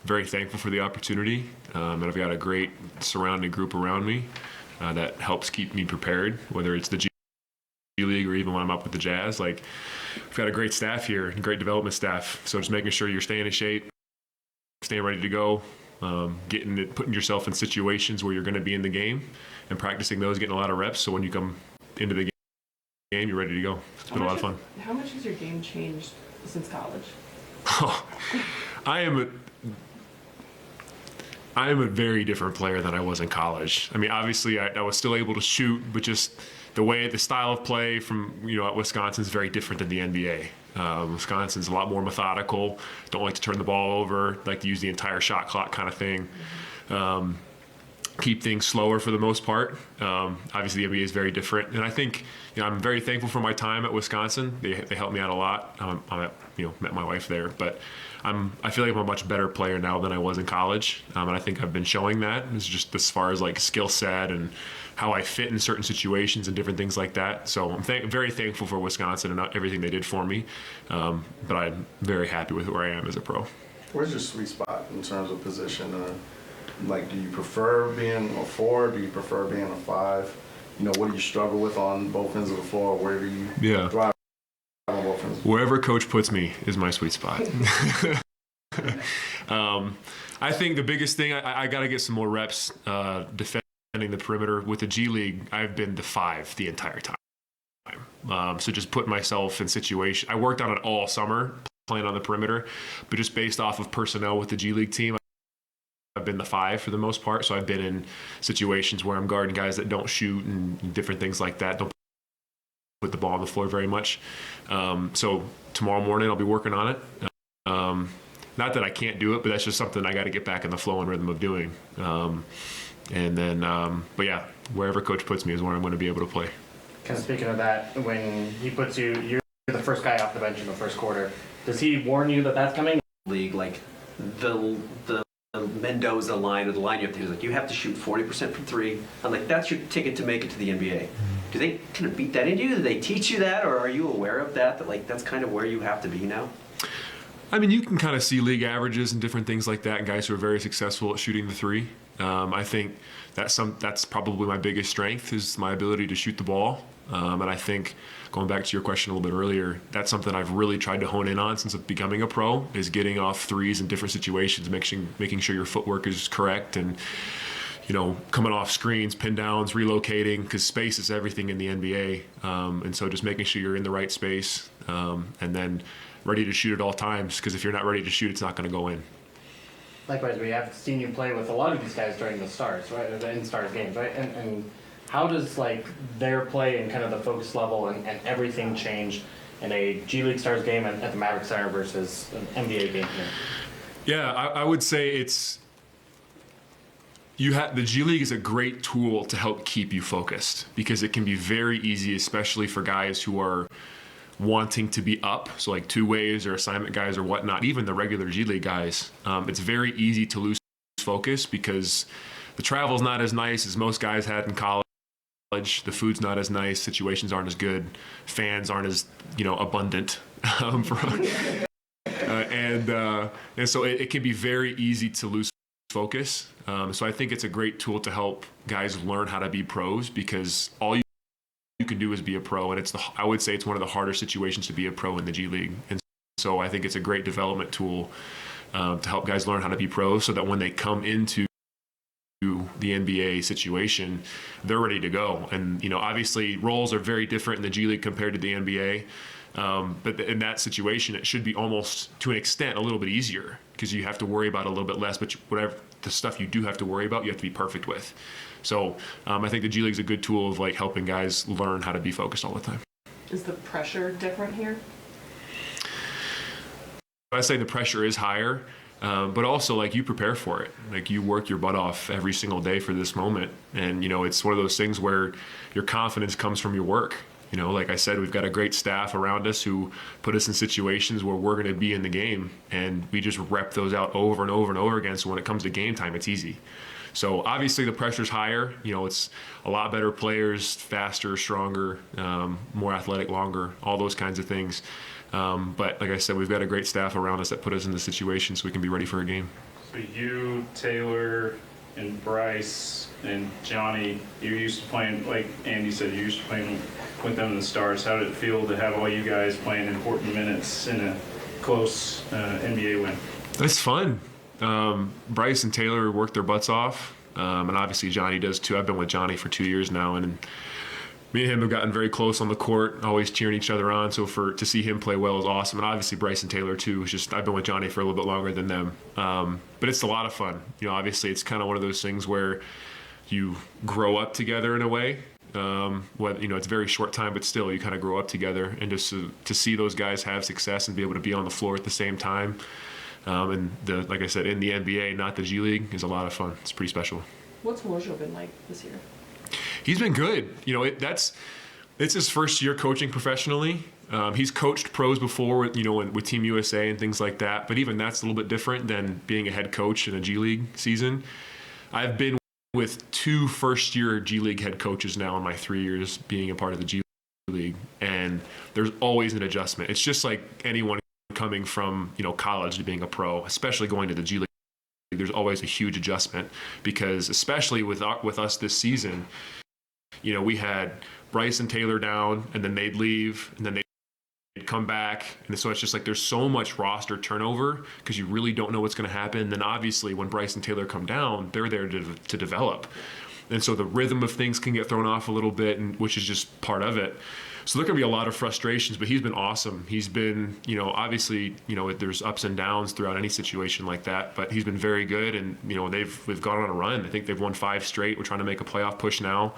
very thankful for the opportunity, and I've got a great surrounding group around me that helps keep me prepared, whether it's the G League or even when I'm up with the Jazz. Like, we've got a great staff here, great development staff. So just making sure you're staying in shape, staying ready to go, putting yourself in situations where you're going to be in the game, and practicing those, getting a lot of reps. So when you come into the game, you're ready to go. It's been a lot of fun. How much has your game changed since college? I am a very different player than I was in college. I mean, obviously, I was still able to shoot, but just the style of play from at Wisconsin is very different than the NBA. Wisconsin's a lot more methodical. Don't like to turn the ball over. Like to use the entire shot clock kind of thing. Keep things slower for the most part. Obviously, the NBA is very different, and I think I'm very thankful for my time at Wisconsin. They helped me out a lot. Met my wife there, but I feel like I'm a much better player now than I was in college, and I think I've been showing that. It's just as far as like skill set and how I fit in certain situations and different things like that. So I'm very thankful for Wisconsin and everything they did for me, but I'm very happy with where I am as a pro. Where's your sweet spot in terms of position? Do you prefer being a 4? Do you prefer being a 5? What do you struggle with on both ends of the floor? Where do you thrive on both ends? Wherever coach puts me is my sweet spot. I think the biggest thing, I got to get some more reps defending the perimeter. With the G League, I've been the 5 the entire time. So just putting myself in situation. I worked on it all summer, playing on the perimeter, but just based off of personnel with the G League team, I've been the 5 for the most part. So I've been in situations where I'm guarding guys that don't shoot and different things like that. Don't put the ball on the floor very much. So tomorrow morning I'll be working on it. Not that I can't do it, but that's just something I got to get back in the flow and rhythm of doing. But yeah, wherever coach puts me is where I'm going to be able to play. Kind of speaking of that, when he puts you're the first guy off the bench in the first quarter. Does he warn you that that's coming? League, like the Mendoza line or the line you have to do, like you have to shoot 40% from 3. I'm like, that's your ticket to make it to the NBA. Do they kind of beat that into you? Do they teach you that, or are you aware of that? That like that's kind of where you have to be now. I mean, you can kind of see league averages and different things like that, and guys who are very successful at shooting the 3. I think that's probably my biggest strength is my ability to shoot the ball. And I think, going back to your question a little bit earlier, that's something I've really tried to hone in on since becoming a pro, is getting off 3s in different situations, making sure your footwork is correct, and coming off screens, pin downs, relocating, because space is everything in the NBA. And so just making sure you're in the right space, and then ready to shoot at all times, because if you're not ready to shoot, it's not going to go in. Likewise, we have seen you play with a lot of these guys during the Stars, right? In Stars games, right? And how does like their play and kind of the focus level and everything change in a G League Stars game at the Maverick Center versus an NBA game here? Yeah, I would say the G League is a great tool to help keep you focused, because it can be very easy, especially for guys who are wanting to be up, so like two-ways or assignment guys or whatnot, even the regular G League guys. It's very easy to lose focus because the travel's not as nice as most guys had in college. The food's not as nice. Situations aren't as good. Fans aren't as abundant. And so it can be very easy to lose focus. So I think it's a great tool to help guys learn how to be pros, because all you can do is be a pro, and I would say it's one of the harder situations to be a pro in the G League. And so I think it's a great development tool to help guys learn how to be pros, so that when they come into the NBA situation, they're ready to go. And obviously roles are very different in the G League compared to the NBA. But in that situation, it should be almost, to an extent, a little bit easier, because you have to worry about a little bit less, but whatever the stuff you do have to worry about, you have to be perfect with. So I think the G League is a good tool of like helping guys learn how to be focused all the time. Is the pressure different here? I say the pressure is higher, but also like you prepare for it. Like you work your butt off every single day for this moment. And it's one of those things where your confidence comes from your work. Like I said, we've got a great staff around us who put us in situations where we're going to be in the game, and we just rep those out over and over and over again. So when it comes to game time, it's easy. So obviously the pressure's higher. It's a lot better players, faster, stronger, more athletic, longer, all those kinds of things. But like I said, we've got a great staff around us that put us in the situation so we can be ready for a game. So you, Taylor, and Bryce, and Johnny, you're used to playing, like Andy said, you're used to playing with them in the Stars. How did it feel to have all you guys playing important minutes in a close NBA win? It's fun. Bryce and Taylor work their butts off, and obviously Johnny does too. I've been with Johnny for 2 years now, and me and him have gotten very close on the court, always cheering each other on. So to see him play well is awesome, and obviously Bryce and Taylor too. It's just I've been with Johnny for a little bit longer than them, but it's a lot of fun. Obviously it's kind of one of those things where you grow up together in a way. It's a very short time, but still you kind of grow up together, and just to see those guys have success and be able to be on the floor at the same time, and like I said, in the NBA, not the G League, is a lot of fun. It's pretty special. What's Wojo been like this year? He's been good. It's his first year coaching professionally. He's coached pros before, with Team USA and things like that. But even that's a little bit different than being a head coach in a G League season. I've been with 2 first-year G League head coaches now in my 3 years being a part of the G League, and there's always an adjustment. It's just like anyone coming from college to being a pro, especially going to the G League. There's always a huge adjustment because, especially with us this season. We had Bryce and Taylor down, and then they'd leave, and then they'd come back. And so it's just like there's so much roster turnover because you really don't know what's going to happen. And then obviously when Bryce and Taylor come down, they're there to develop. And so the rhythm of things can get thrown off a little bit, which is just part of it. So there can be a lot of frustrations, but he's been awesome. He's been, obviously, there's ups and downs throughout any situation like that, but he's been very good. And, we've gone on a run. I think they've won 5 straight. We're trying to make a playoff push now.